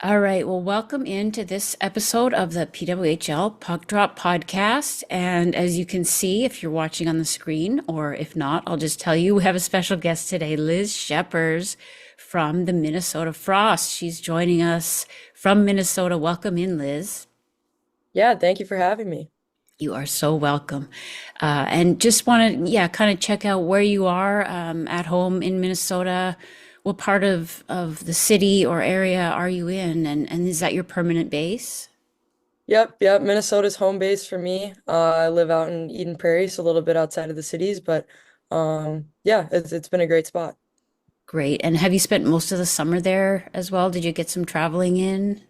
All right. Well, welcome into this episode of the PWHL Puck Drop Podcast. And as you can see, if you're watching on the screen, or if not, I'll just tell you we have a special guest today, Liz Schepers from the Minnesota Frost. She's joining us from Minnesota. Welcome in, Liz. Yeah, thank you for having me. You are so welcome. And just want to, yeah, kind of check out where you are at home in Minnesota. What part of the city or area are you in? And is that your permanent base? Yep. Minnesota's home base for me. I live out in Eden Prairie, so a little bit outside of the cities, but yeah, it's been a great spot. Great. And have you spent most of the summer there as well? Did you get some traveling in?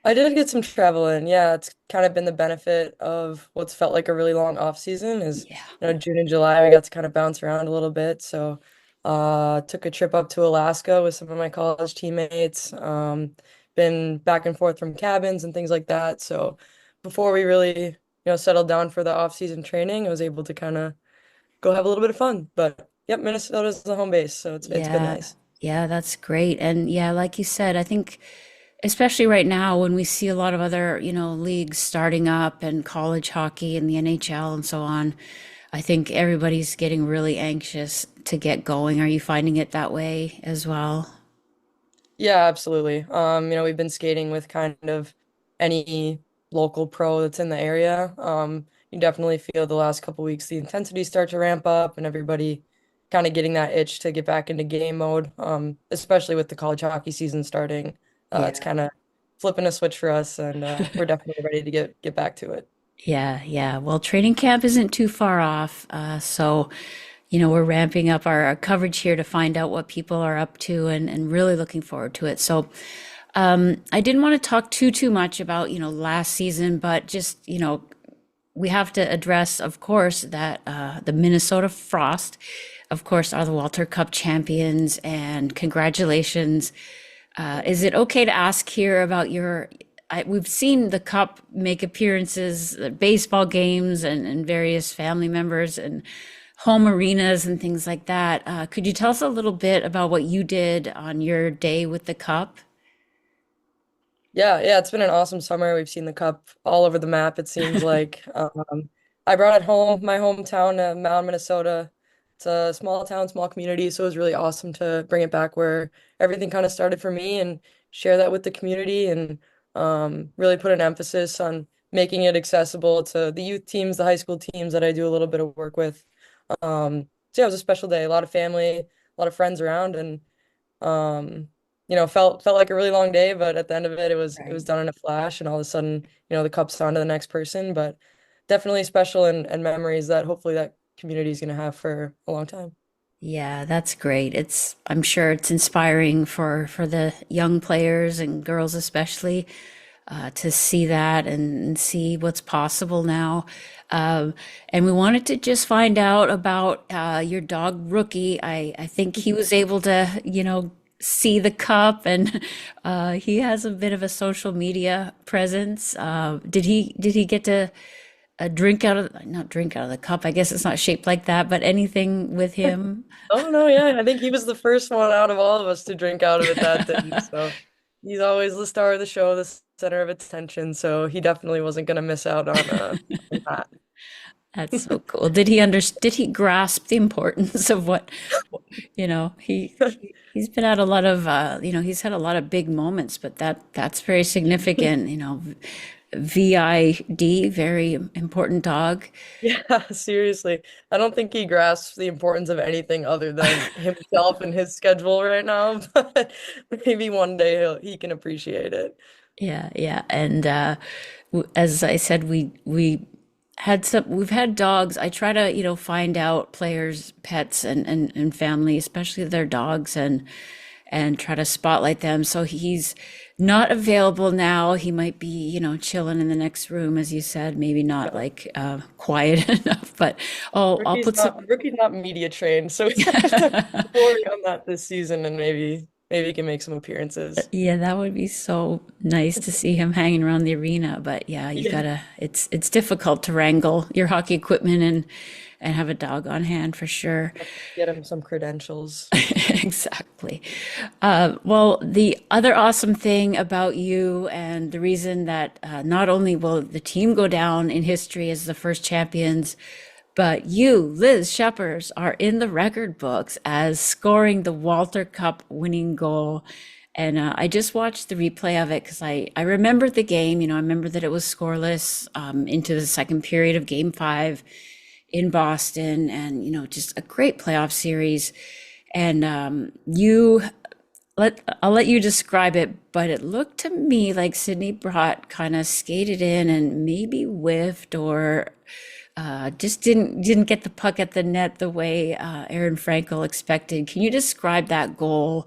I did get some travel in. Yeah, it's kind of been the benefit of what's felt like a really long off season is, Yeah. June and July we got to kind of bounce around a little bit. So, took a trip up to Alaska with some of my college teammates. Been back and forth from cabins and things like that. So, before we really, settled down for the off season training, I was able to kind of go have a little bit of fun. But yep, Minnesota's the home base, so it's been Yeah. nice. Yeah, that's great. And yeah, like you said, I think especially right now when we see a lot of other, leagues starting up and college hockey and the NHL and so on, I think everybody's getting really anxious to get going. Are you finding it that way as well? Yeah, absolutely. We've been skating with kind of any local pro that's in the area. You definitely feel the last couple weeks the intensity start to ramp up and everybody kind of getting that itch to get back into game mode. Especially with the college hockey season starting. It's Yeah. kind of flipping a switch for us and we're definitely ready to get back to it. Yeah, yeah. Well, training camp isn't too far off. We're ramping up our coverage here to find out what people are up to and really looking forward to it. So, I didn't want to talk too much about, last season, but just, we have to address, of course, that the Minnesota Frost, of course, are the Walter Cup champions, and congratulations. Is it okay to ask here about we've seen the Cup make appearances at baseball games and various family members and home arenas and things like that. Could you tell us a little bit about what you did on your day with the Cup? Yeah, it's been an awesome summer. We've seen the cup all over the map, it seems like. I brought it home, my hometown, Mound, Minnesota. It's a small town, small community, so it was really awesome to bring it back where everything kind of started for me and share that with the community and really put an emphasis on making it accessible to the youth teams, the high school teams that I do a little bit of work with. So yeah, it was a special day, a lot of family, a lot of friends around, and felt like a really long day, but at the end of it, it was Right. done in a flash, and all of a sudden, the cup's on to the next person. But definitely special and memories that hopefully that community is gonna have for a long time. Yeah, that's great. I'm sure it's inspiring for the young players and girls especially to see that and see what's possible now. And we wanted to just find out about your dog Rookie. I think he was able to, see the cup, and he has a bit of a social media presence. Did he get to drink out of, not drink out of the cup? I guess it's not shaped like that, but anything with him? Oh no, yeah, I think he was the first one out of all of us to drink out of it that day. So he's always the star of the show, the center of attention. So he definitely wasn't gonna miss out on that. That's so cool. Did he grasp the importance of what, he's been at a lot of, he's had a lot of big moments, but that's very significant, VID, very important dog. Yeah, seriously. I don't think he grasps the importance of anything other than himself and his schedule right now, but maybe one day he can appreciate it. Yeah, yeah. And as I said, we've had dogs. I try to, find out players' pets and family, especially their dogs, and try to spotlight them. So he's not available now. He might be, chilling in the next room, as you said, maybe not Yeah. like quiet enough, but I'll put some. Rookie's not media trained, so we have to worry on that this season and maybe maybe he can make some appearances. Yeah, that would be so nice to see him hanging around the arena. But yeah, you Yeah. gotta, it's difficult to wrangle your hockey equipment and have a dog on hand for sure. Get him some credentials. Exactly. Well, the other awesome thing about you, and the reason that not only will the team go down in history as the first champions, but you, Liz Schepers, are in the record books as scoring the Walter Cup winning goal. And I just watched the replay of it because I remembered the game. I remember that it was scoreless into the second period of game five in Boston, and just a great playoff series. And I'll let you describe it, but it looked to me like Sydney Brought kind of skated in and maybe whiffed or just didn't get the puck at the net the way Aaron Frankel expected. Can you describe that goal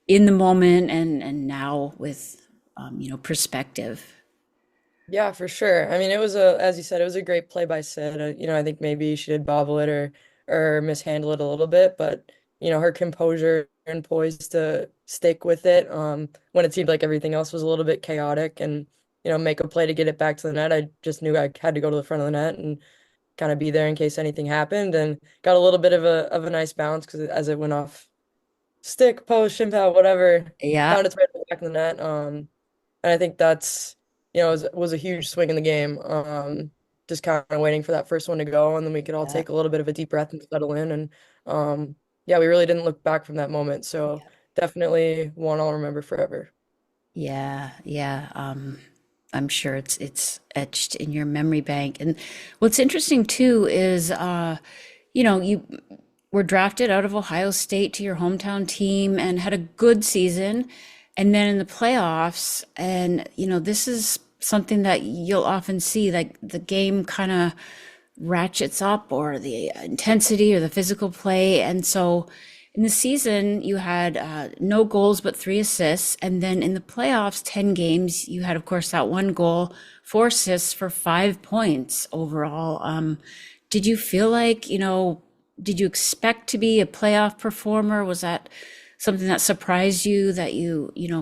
in the moment and now with perspective? Yeah, for sure. I mean, as you said, it was a great play by Sid. I think maybe she did bobble it or mishandle it a little bit, but her composure and poise to stick with it, when it seemed like everything else was a little bit chaotic and, make a play to get it back to the net. I just knew I had to go to the front of the net and kind of be there in case anything happened, and got a little bit of a nice bounce because as it went off stick, post, shin pad, whatever, Yeah, found its way back in the net. And I think that's, was a huge swing in the game. Just kind of waiting for that first one to go, and then we could all yeah, take a little bit of a deep breath and settle in. And yeah, we really didn't look back from that moment. So definitely one I'll remember forever. yeah, yeah. I'm sure it's etched in your memory bank. And what's interesting too is, you were drafted out of Ohio State to your hometown team and had a good season. And then in the playoffs, and this is something that you'll often see, like the game kind of ratchets up or the intensity or the physical play. And so in the season, you had no goals but three assists. And then in the playoffs, 10 games, you had, of course, that one goal, four assists for 5 points overall. Did you feel like, did you expect to be a playoff performer? Was that something that surprised you that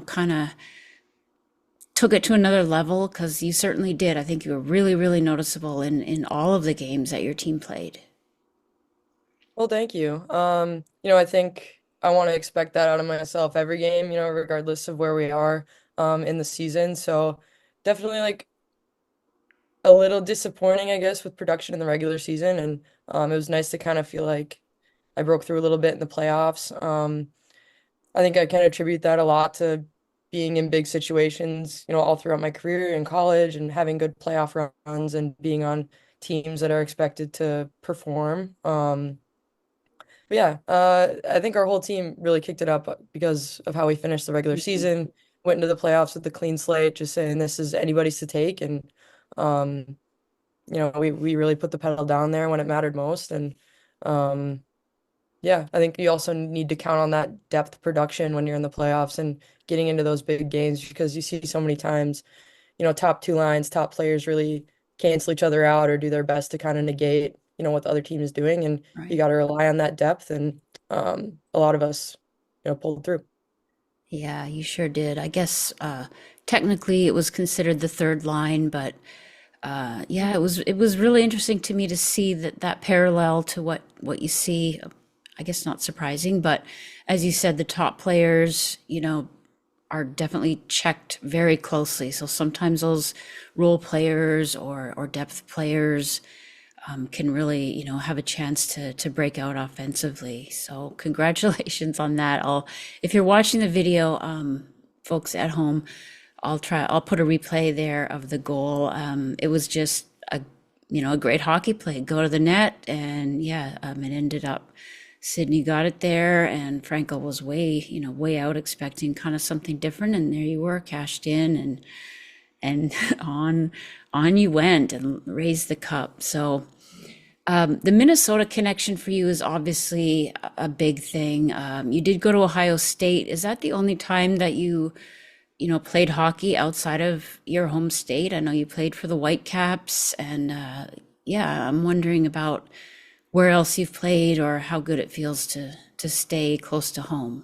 kind of took it to another level? Because you certainly did. I think you were really, really noticeable in all of the games that your team played. Well, thank you. I think I want to expect that out of myself every game, regardless of where we are in the season. So definitely like a little disappointing, I guess, with production in the regular season. And it was nice to kind of feel like I broke through a little bit in the playoffs. I think I can attribute that a lot to being in big situations, all throughout my career in college and having good playoff runs and being on teams that are expected to perform. But yeah, I think our whole team really kicked it up because of how we finished the regular season, went into the playoffs with a clean slate, just saying this is anybody's to take. And, um, we really put the pedal down there when it mattered most. And, um, yeah, I think you also need to count on that depth production when you're in the playoffs and getting into those big games because you see so many times, top two lines, top players really cancel each other out or do their best to kind of negate, what the other team is doing. And you Right. got to rely on that depth. And a lot of us, pulled through. Yeah, you sure did. I guess technically it was considered the third line, but yeah, it was really interesting to me to see that parallel to what you see. I guess not surprising, but as you said, the top players, are definitely checked very closely. So sometimes those role players or depth players can really, have a chance to break out offensively. So congratulations on that. If you're watching the video, folks at home, I'll put a replay there of the goal. It was just a great hockey play. Go to the net, and yeah, it ended up. Sydney got it there, and Franco was way out, expecting kind of something different, and there you were, cashed in, and on you went and raised the cup. So the Minnesota connection for you is obviously a big thing. You did go to Ohio State. Is that the only time that you played hockey outside of your home state? I know you played for the Whitecaps, and yeah, I'm wondering about where else you've played or how good it feels to stay close to home.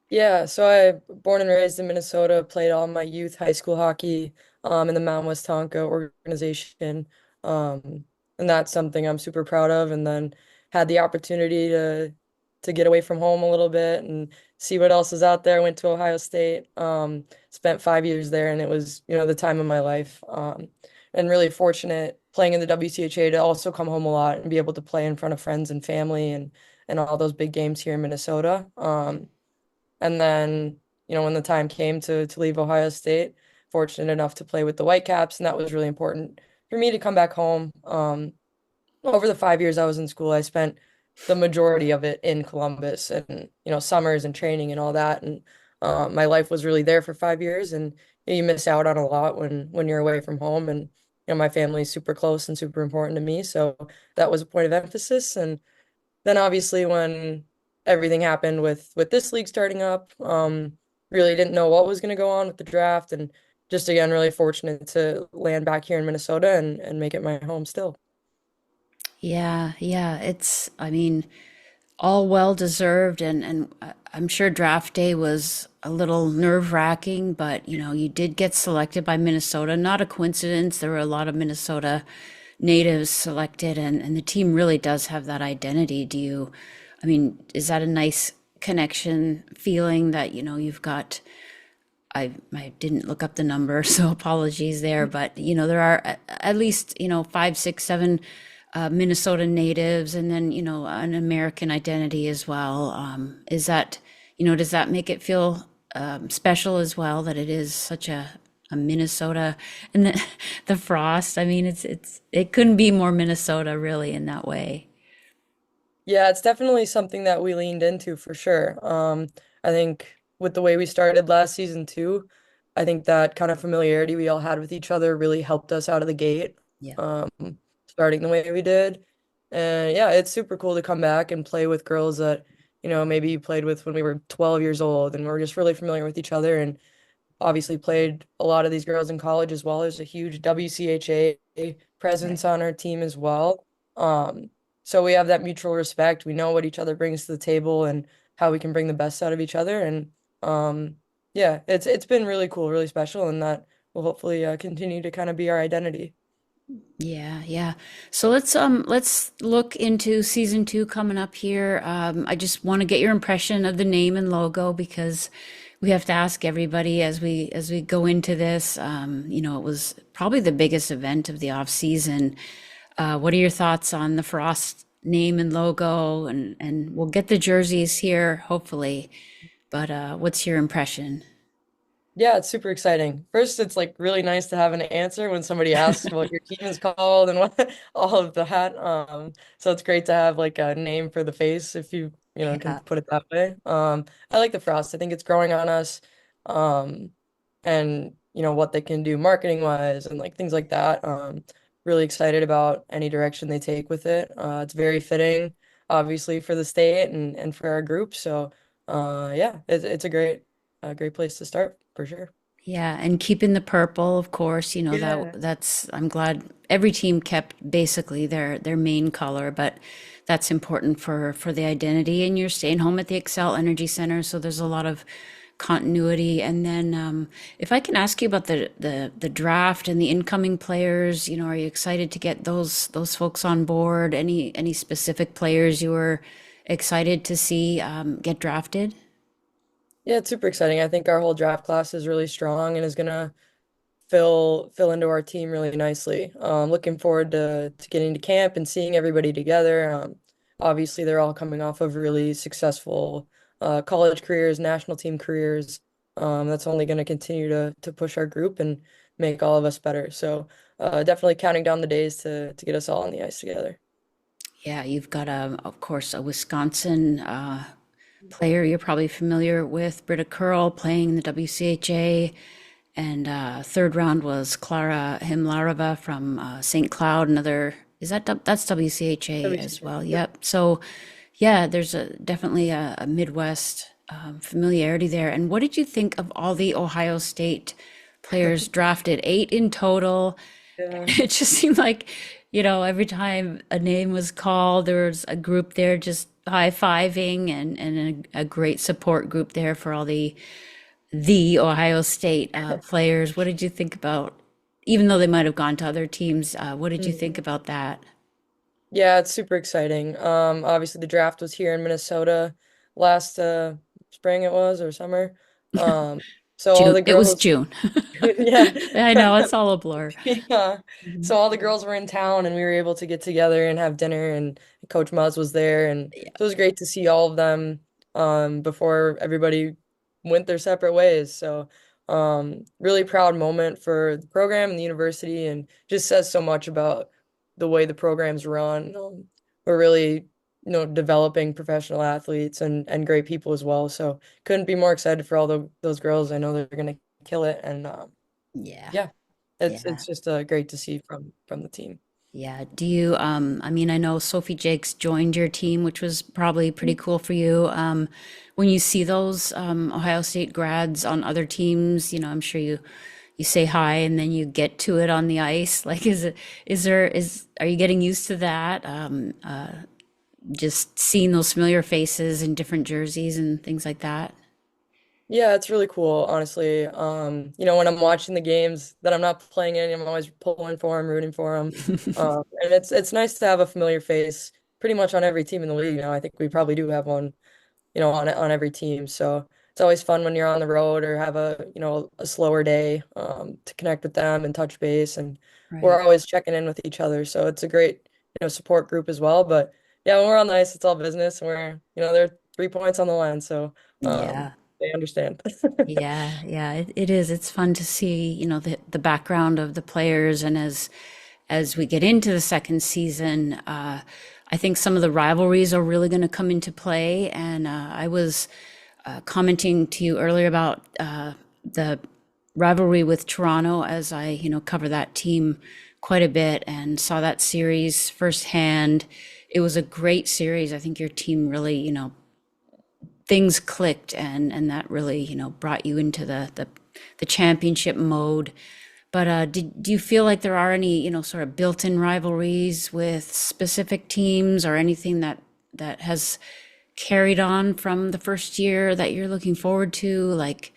Yeah, so I born and raised in Minnesota, played all my youth high school hockey in the Mount West Tonka organization. Um, and that's something I'm super proud of. And then had the opportunity to get away from home a little bit and see what else is out there. Went to Ohio State, spent 5 years there, and it was, the time of my life. And really fortunate playing in the WCHA to also come home a lot and be able to play in front of friends and family and all those big games here in Minnesota. And then, when the time came to leave Ohio State, fortunate enough to play with the Whitecaps, and that was really important for me to come back home. Over the 5 years I was in school, I spent the majority of it in Columbus and, summers and training and all that. And my life was really there for 5 years, and you miss out on a lot when you're away from home. And, my family is super close and super important to me. So that was a point of emphasis. And then obviously when everything happened with this league starting up, really didn't know what was going to go on with the draft, and just again really fortunate to land back here in Minnesota and make it my home still. Yeah, yeah, I mean, all well deserved, and I'm sure draft day was a little nerve-wracking, but you did get selected by Minnesota. Not a coincidence. There were a lot of Minnesota natives selected, and the team really does have that identity. I mean, is that a nice connection feeling that, you've got I didn't look up the number, so apologies there, but there are at least, five, six, seven Minnesota natives, and then an American identity as well. Is that does that make it feel special as well that it is such a Minnesota and the frost? I mean, it couldn't be more Minnesota really in that way. Yeah, it's definitely something that we leaned into for sure. I think with the way we started last season too, I think that kind of familiarity we all had with each other really helped us out of the gate, Yeah, um, starting the way we did. And yeah, it's super cool to come back and play with girls that, maybe you played with when we were 12 years old, and we're just really familiar with each other. And obviously played a lot of these girls in college as well. There's a huge WCHA right. presence on our team as well. So we have that mutual respect. We know what each other brings to the table and how we can bring the best out of each other. And yeah, it's been really cool, really special, and that will hopefully continue to kind of be our identity. Yeah, yeah. So let's look into season two coming up here. I just want to get your impression of the name and logo because we have to ask everybody as we go into this. It was probably the biggest event of the off season. What are your thoughts on the Frost name and logo? And we'll get the jerseys here, hopefully. But what's your impression? Yeah, it's super exciting. First, it's like really nice to have an answer when somebody asks what your team is called and what all of that. So it's great to have like a name for the face if you, can Yeah. put it that way. I like the Frost. I think it's growing on us. Um, and what they can do marketing wise and like things like that. Really excited about any direction they take with it. It's very fitting, obviously, for the state and for our group. So, yeah, it's a great place to start for sure. Yeah, and keeping the purple, of course, Yeah. that's I'm glad every team kept basically their main color, but that's important for the identity. And you're staying home at the Excel Energy Center, so there's a lot of continuity. And then if I can ask you about the draft and the incoming players, are you excited to get those folks on board? Any specific players you were excited to see get drafted? Yeah, it's super exciting. I think our whole draft class is really strong and is gonna fill into our team really nicely. Looking forward to getting to camp and seeing everybody together. Obviously, they're all coming off of really successful college careers, national team careers. That's only going to continue to push our group and make all of us better. So definitely counting down the days to get us all on the ice together. Yeah, you've got of course, a Wisconsin player you're probably familiar with, Britta Curl, playing in the WCHA. And third round was Clara Himlarova from St. Cloud. That's WCHA as WCC. well. Yep. Yep. So, yeah, there's definitely a Midwest familiarity there. And what did you think of all the Ohio State players drafted? Eight in total. Yeah. It just seemed like, every time a name was called, there was a group there just high-fiving and a great support group there for all the Ohio State players. What did you think about, even though they might have gone to other teams, what did you think Mhm. about that? Yeah, it's super exciting. Obviously the draft was here in Minnesota last spring it was or summer. Um, so all June. the It was girls, June. yeah. I know it's all a blur. Yeah. Mhm. So all the girls were in town and we were able to get together and have dinner and Coach Muzz was there and so it was great to see all of them before everybody went their separate ways. So really proud moment for the program and the university and just says so much about the way the program's run. We're really, developing professional athletes and great people as well. So couldn't be more excited for all those girls. I know they're gonna kill it and Yeah, yeah. It's yeah. just great to see from the team. Yeah. Do you, I mean, I know Sophie Jakes joined your team, which was probably pretty cool for you. When you see those Ohio State grads on other teams, I'm sure you say hi and then you get to it on the ice. Like, are you getting used to that? Just seeing those familiar faces in different jerseys and things like that? Yeah, it's really cool, honestly. When I'm watching the games that I'm not playing in, I'm always pulling for them, rooting for them. And it's nice to have a familiar face pretty much on every team in the league. I think we probably do have one, on every team. So it's always fun when you're on the road or have a slower day, to connect with them and touch base. And we're Right. always checking in with each other. So it's a great, support group as well. But yeah, when we're on the ice, it's all business. And they're 3 points on the line. So Yeah. they understand. Yeah, it is. It's fun to see, the background of the players, and as we get into the second season, I think some of the rivalries are really going to come into play. And I was commenting to you earlier about the rivalry with Toronto, as I, cover that team quite a bit and saw that series firsthand. It was a great series. I think your team really, things clicked, and that really, brought you into the championship mode. But do you feel like there are any, sort of built-in rivalries with specific teams or anything that has carried on from the first year that you're looking forward to? Like,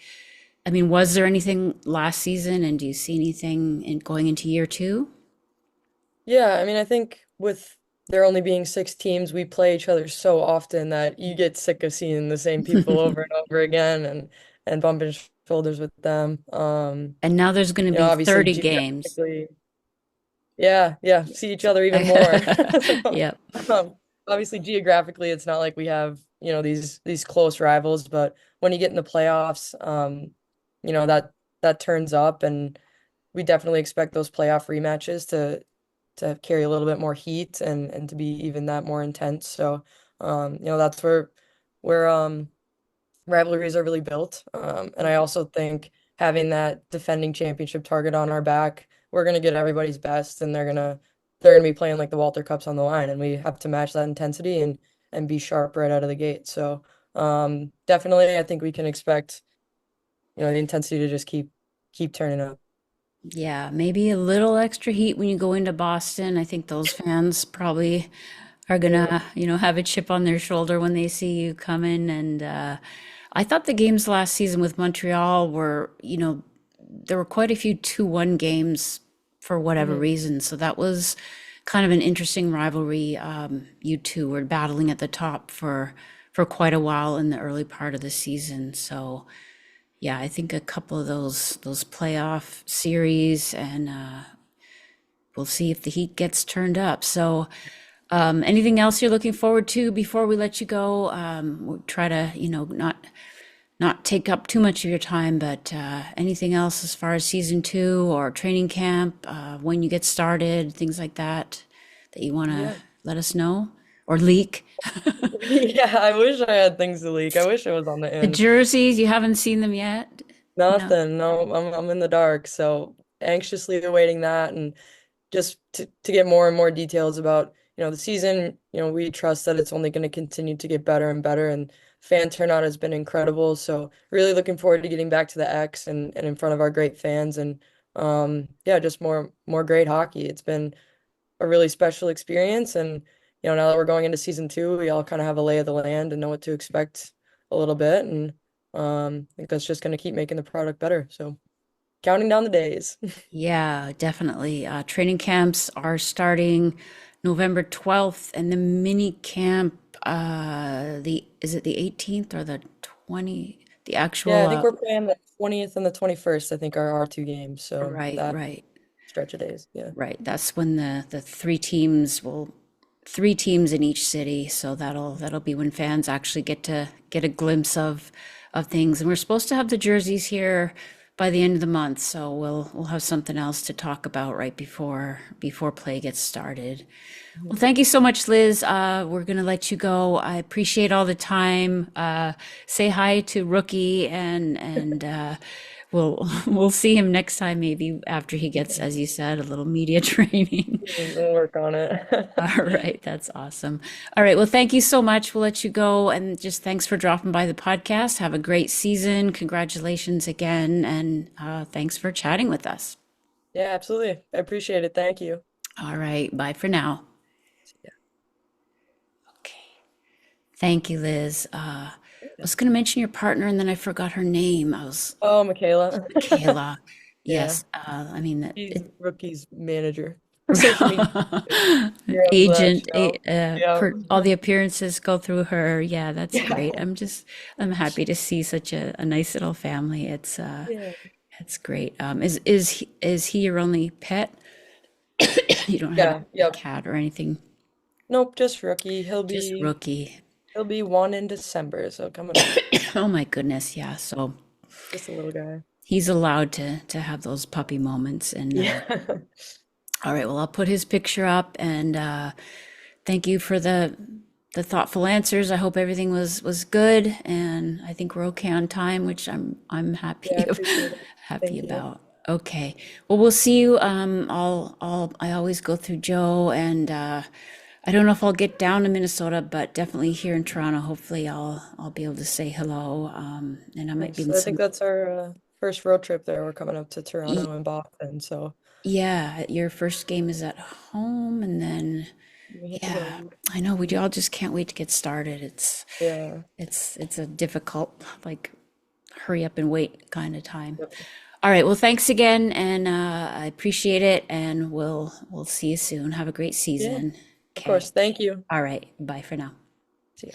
I mean, was there anything last season, and do you see anything going into year two? Yeah, I mean, I think with there only being 6 teams, we play each other so often that you get sick of seeing the same people over and over again and bumping shoulders with them. And now there's going to be Obviously 30 games. geographically, yeah, yeah, see each other even more. So, Yep. obviously geographically, it's not like we have, these close rivals, but when you get in the playoffs, that turns up and we definitely expect those playoff rematches to carry a little bit more heat and to be even that more intense. So, that's where rivalries are really built. And I also think having that defending championship target on our back, we're gonna get everybody's best, and they're gonna be playing like the Walter Cups on the line, and we have to match that intensity and be sharp right out of the gate. So, definitely, I think we can expect the intensity to just keep turning up. Yeah, maybe a little extra heat when you go into Boston. I think those fans probably are Mm, gonna, have a chip on their shoulder when they see you coming. And I thought the games last season with Montreal were, there were quite a few 2-1 games for whatever mhm. reason. So that was kind of an interesting rivalry. You two were battling at the top for quite a while in the early part of the season. So yeah, I think a couple of those playoff series, and we'll see if the heat gets turned up. So, anything else you're looking forward to before we let you go? We'll try to, not take up too much of your time, but anything else as far as season two or training camp, when you get started, things like that, that you want to Yeah. let us know or leak? Yeah, I wish I had things to leak. I wish I was on the The in. jerseys, you haven't seen them yet? No. Nothing. No, I'm in the dark. So anxiously awaiting that and just to get more and more details about, the season. We trust that it's only going to continue to get better and better and fan turnout has been incredible. So really looking forward to getting back to the X and in front of our great fans and yeah, just more great hockey. It's been a really special experience and now that we're going into season two, we all kind of have a lay of the land and know what to expect a little bit. And I think that's just going to keep making the product better. So counting down the days. Yeah, definitely. Training camps are starting November 12th, and the mini camp, the is it the 18th or the 20? The Yeah, actual, I think we're playing the 20th and the 21st, I think are our two games. So right, that right, stretch of days. Yeah. right. That's when the three teams in each city. So that'll be when fans actually get to get a glimpse of things. And we're supposed to have the jerseys here by the end of the month, so we'll have something else to talk about right before play gets started. Well, Mhm. thank you so much, Liz. We're gonna let you go. I appreciate all the time. Say hi to Rookie, and we'll see him next time, maybe after he gets, as you said, a little media training. We'll work on it. All right, that's awesome. All right, well, thank you so much. We'll let you go, and just thanks for dropping by the podcast. Have a great season. Congratulations again, and thanks for chatting with us. Yeah, absolutely. I appreciate it. Thank you. All right, bye for now. Yeah. Okay. Thank you, Liz. I was going to mention your partner and then I forgot her name. I was Oh, Michaela. Michaela. Yeah. Yes. I mean that He's it, Rookie's manager. Social media. He runs that agent, show. Yeah. all the appearances go through her. Yeah, that's great. Yeah. I'm happy to see such a nice little family. Yeah. It's great. Is he your only pet? You don't have Yeah. a Yep. cat or anything? Nope, just Rookie. He'll Just be Rookie. he'll be one in December, so coming up. Oh my goodness. Yeah. So Just a little guy. he's allowed to have those puppy moments. And Yeah. all right, well, I'll put his picture up, and thank you for the thoughtful answers. I hope everything was good, and I think we're okay on time, which I'm Yeah, I happy appreciate it. happy Thank you. about. Okay, well, we'll see you. I'll I always go through Joe, and I don't know if I'll get down to Minnesota, but definitely here in Toronto. Hopefully, I'll be able to say hello. And I might be Nice. in I think some. that's our first road trip there. We're coming up to y- Toronto and Boston, so Yeah, your first game is at home, and then we hit the yeah, road. I know we all just can't wait to get started. Yeah. It's a difficult, like, hurry up and wait kind of time. Yep. All right, well, thanks again, and I appreciate it, and we'll see you soon. Have a great Yeah, season. of Okay. course. Thank you. All right, bye for now. See ya.